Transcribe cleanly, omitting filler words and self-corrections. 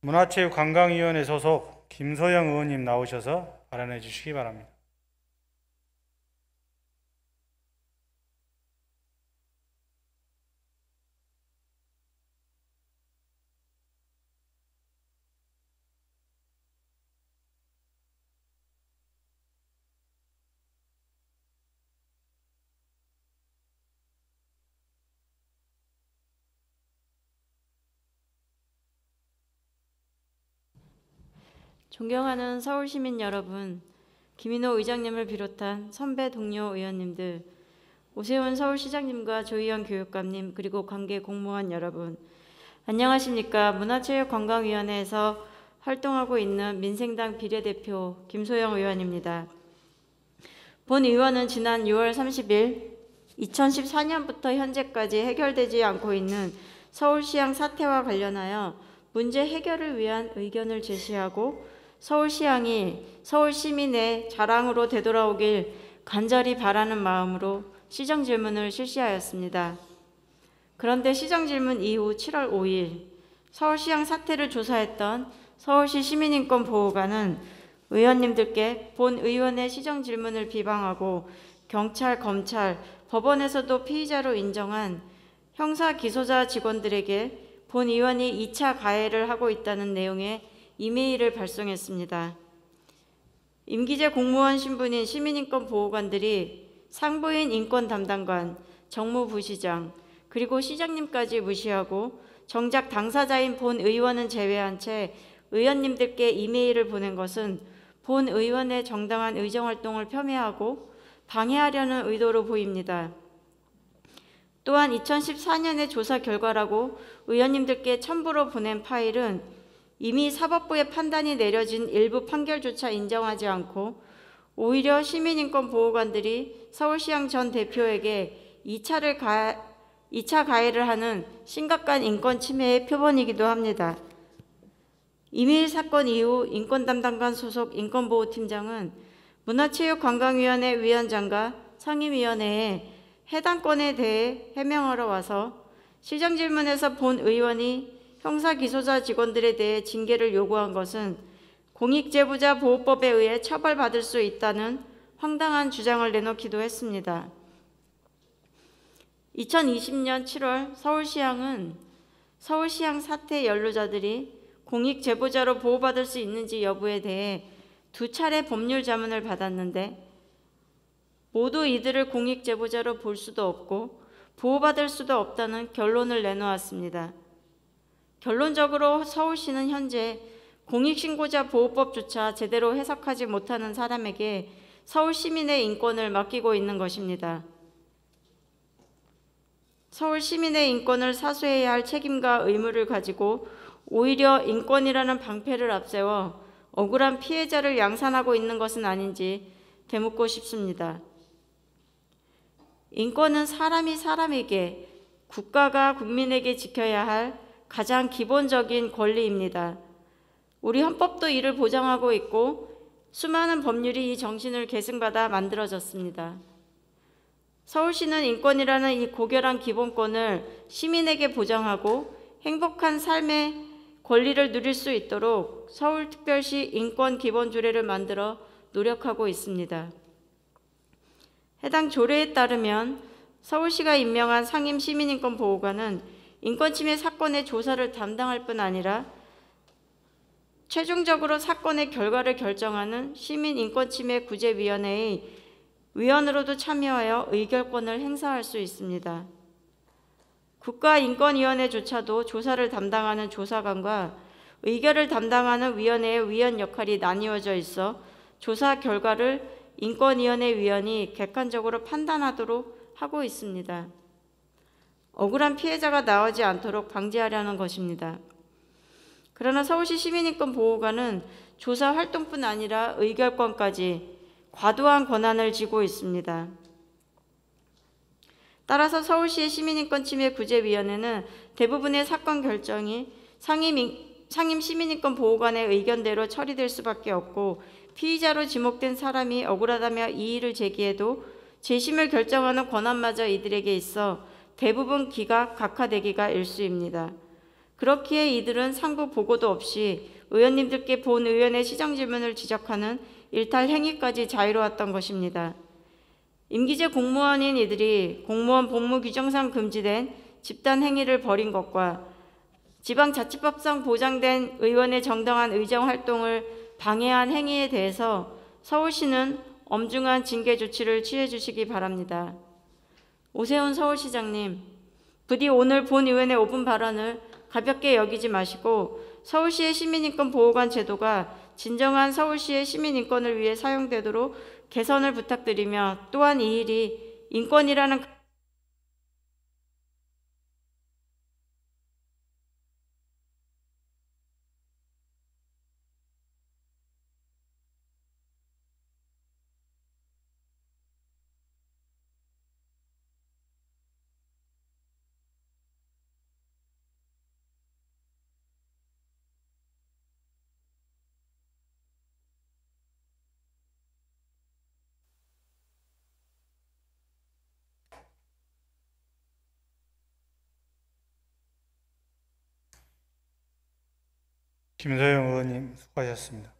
문화체육관광위원회 소속 김소영 의원님 나오셔서 발언해 주시기 바랍니다. 존경하는 서울시민 여러분, 김인호 의장님을 비롯한 선배 동료 의원님들, 오세훈 서울시장님과 조희연 교육감님, 그리고 관계 공무원 여러분, 안녕하십니까. 문화체육관광위원회에서 활동하고 있는 민생당 비례대표 김소영 의원입니다. 본 의원은 지난 6월 30일 2014년부터 현재까지 해결되지 않고 있는 서울시향 사태와 관련하여 문제 해결을 위한 의견을 제시하고 서울시향이 서울시민의 자랑으로 되돌아오길 간절히 바라는 마음으로 시정질문을 실시하였습니다. 그런데 시정질문 이후 7월 5일 서울시향 사태를 조사했던 서울시 시민인권보호관은 의원님들께 본 의원의 시정질문을 비방하고 경찰, 검찰, 법원에서도 피의자로 인정한 형사기소자 직원들에게 본 의원이 2차 가해를 하고 있다는 내용의 이메일을 발송했습니다. 임기제 공무원 신분인 시민인권보호관들이 상부인 인권담당관, 정무부시장, 그리고 시장님까지 무시하고 정작 당사자인 본 의원은 제외한 채 의원님들께 이메일을 보낸 것은 본 의원의 정당한 의정활동을 폄훼하고 방해하려는 의도로 보입니다. 또한 2014년의 조사 결과라고 의원님들께 첨부로 보낸 파일은 이미 사법부의 판단이 내려진 일부 판결조차 인정하지 않고 오히려 시민인권보호관들이 서울시향 전 대표에게 2차 가해를 하는 심각한 인권 침해의 표본이기도 합니다. 이메일 사건 이후 인권담당관 소속 인권보호팀장은 문화체육관광위원회 위원장과 상임위원회에 해당 건에 대해 해명하러 와서 시정질문에서 본 의원이 형사기소자 직원들에 대해 징계를 요구한 것은 공익제보자 보호법에 의해 처벌받을 수 있다는 황당한 주장을 내놓기도 했습니다. 2020년 7월 서울시향은 서울시향 사태 연루자들이 공익제보자로 보호받을 수 있는지 여부에 대해 2차례 법률 자문을 받았는데 모두 이들을 공익제보자로 볼 수도 없고 보호받을 수도 없다는 결론을 내놓았습니다. 결론적으로 서울시는 현재 공익신고자 보호법조차 제대로 해석하지 못하는 사람에게 서울 시민의 인권을 맡기고 있는 것입니다. 서울 시민의 인권을 사수해야 할 책임과 의무를 가지고 오히려 인권이라는 방패를 앞세워 억울한 피해자를 양산하고 있는 것은 아닌지 되묻고 싶습니다. 인권은 사람이 사람에게, 국가가 국민에게 지켜야 할 가장 기본적인 권리입니다. 우리 헌법도 이를 보장하고 있고 수많은 법률이 이 정신을 계승받아 만들어졌습니다. 서울시는 인권이라는 이 고결한 기본권을 시민에게 보장하고 행복한 삶의 권리를 누릴 수 있도록 서울특별시 인권기본조례를 만들어 노력하고 있습니다. 해당 조례에 따르면 서울시가 임명한 상임시민인권보호관은 인권침해 사건의 조사를 담당할 뿐 아니라 최종적으로 사건의 결과를 결정하는 시민인권침해구제위원회의 위원으로도 참여하여 의결권을 행사할 수 있습니다. 국가인권위원회조차도 조사를 담당하는 조사관과 의결을 담당하는 위원회의 위원 역할이 나뉘어져 있어 조사 결과를 인권위원회 위원이 객관적으로 판단하도록 하고 있습니다. 억울한 피해자가 나오지 않도록 방지하려는 것입니다. 그러나 서울시 시민인권보호관은 조사 활동뿐 아니라 의결권까지 과도한 권한을 쥐고 있습니다. 따라서 서울시의 시민인권침해구제위원회는 대부분의 사건 결정이 상임 시민인권보호관의 의견대로 처리될 수밖에 없고 피의자로 지목된 사람이 억울하다며 이의를 제기해도 재심을 결정하는 권한마저 이들에게 있어 대부분 기각, 각하되기가 일쑤입니다. 그렇기에 이들은 상부 보고도 없이 의원님들께 본 의원의 시정 질문을 지적하는 일탈 행위까지 자유로웠던 것입니다. 임기제 공무원인 이들이 공무원 복무 규정상 금지된 집단 행위를 벌인 것과 지방자치법상 보장된 의원의 정당한 의정 활동을 방해한 행위에 대해서 서울시는 엄중한 징계 조치를 취해 주시기 바랍니다. 오세훈 서울시장님, 부디 오늘 본 의원의 5분 발언을 가볍게 여기지 마시고 서울시의 시민인권 보호관 제도가 진정한 서울시의 시민인권을 위해 사용되도록 개선을 부탁드리며, 또한 이 일이 인권이라는 김서영 의원님 수고하셨습니다.